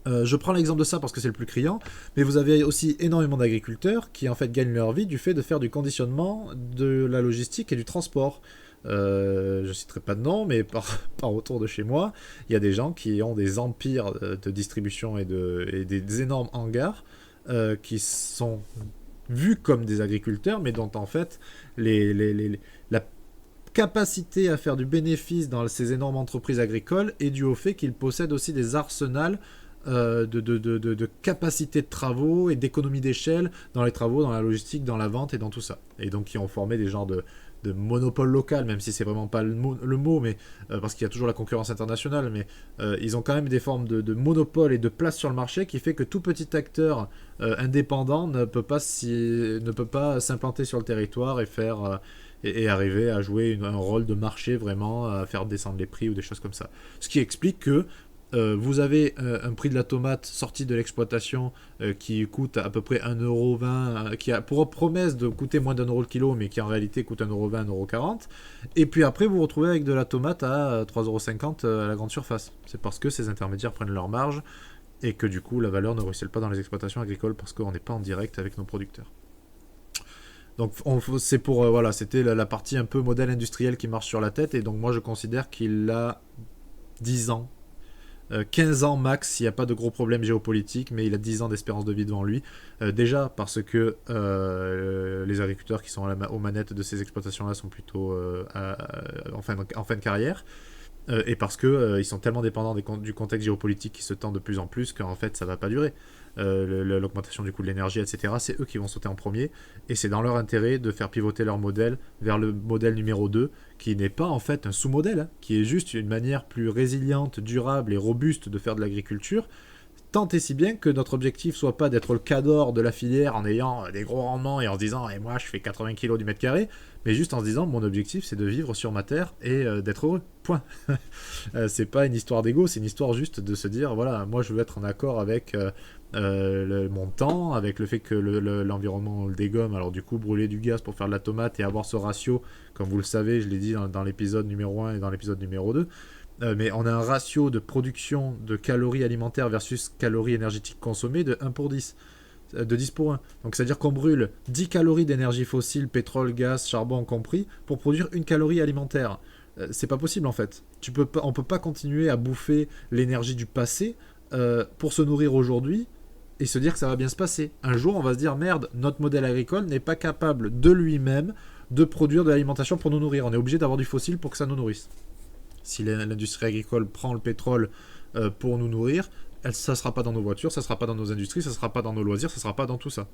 Je prends l'exemple de ça parce que c'est le plus criant, mais vous avez aussi énormément d'agriculteurs qui en fait gagnent leur vie du fait de faire du conditionnement, de la logistique et du transport. Je citerai pas de nom, mais par autour de chez moi, il y a des gens qui ont des empires de distribution et des énormes hangars qui sont vus comme des agriculteurs, mais dont en fait la capacité à faire du bénéfice dans ces énormes entreprises agricoles est due au fait qu'ils possèdent aussi des arsenals de capacité de travaux et d'économie d'échelle dans les travaux, dans la logistique, dans la vente et dans tout ça. Et donc qui ont formé des genres de monopole local, même si c'est vraiment pas le mot, mais parce qu'il y a toujours la concurrence internationale, mais ils ont quand même des formes de monopole et de place sur le marché qui fait que tout petit acteur indépendant ne peut pas s'implanter sur le territoire et faire et arriver à jouer un rôle de marché vraiment, à faire descendre les prix ou des choses comme ça. Ce qui explique que vous avez un prix de la tomate sorti de l'exploitation qui coûte à peu près 1,20 €, qui a pour promesse de coûter moins d'1 € le kilo, mais qui en réalité coûte 1,20 €, 1,40 €. Et puis après, vous vous retrouvez avec de la tomate à 3,50 € à la grande surface. C'est parce que ces intermédiaires prennent leur marge et que du coup, la valeur ne ruisselle pas dans les exploitations agricoles parce qu'on n'est pas en direct avec nos producteurs. Donc c'est pour voilà, c'était la partie un peu modèle industriel qui marche sur la tête, et donc moi je considère qu'il a 10 ans 15 ans max s'il n'y a pas de gros problèmes géopolitiques, mais il a 10 ans d'espérance de vie devant lui. Déjà parce que les agriculteurs qui sont aux manettes de ces exploitations-là sont plutôt en fin de carrière. Et parce que ils sont tellement dépendants du contexte géopolitique qui se tend de plus en plus qu'en fait ça va pas durer. L'augmentation du coût de l'énergie, etc., c'est eux qui vont sauter en premier, et c'est dans leur intérêt de faire pivoter leur modèle vers le modèle numéro 2, qui n'est pas en fait un sous-modèle, hein, qui est juste une manière plus résiliente, durable et robuste de faire de l'agriculture, tant et si bien que notre objectif soit pas d'être le cadre de la filière en ayant des gros rendements et en se disant et moi je fais 80 kilos du mètre carré, mais juste en se disant mon objectif c'est de vivre sur ma terre et d'être heureux, point. C'est pas une histoire d'ego, c'est une histoire juste de se dire voilà, moi je veux être en accord avec mon temps, avec le fait que l'environnement le dégomme, alors du coup brûler du gaz pour faire de la tomate et avoir ce ratio, comme vous le savez, je l'ai dit dans l'épisode numéro 1 et dans l'épisode numéro 2, mais on a un ratio de production de calories alimentaires versus calories énergétiques consommées de 1 pour 10. De 10 pour 1. Donc c'est-à-dire qu'on brûle 10 calories d'énergie fossile, pétrole, gaz, charbon compris, pour produire une calorie alimentaire. C'est pas possible en fait. On peut pas continuer à bouffer l'énergie du passé pour se nourrir aujourd'hui et se dire que ça va bien se passer. Un jour on va se dire merde, notre modèle agricole n'est pas capable de lui-même de produire de l'alimentation pour nous nourrir. On est obligé d'avoir du fossile pour que ça nous nourrisse. Si l'industrie agricole prend le pétrole pour nous nourrir, ça ne sera pas dans nos voitures, ça ne sera pas dans nos industries, ça ne sera pas dans nos loisirs, ça ne sera pas dans tout ça.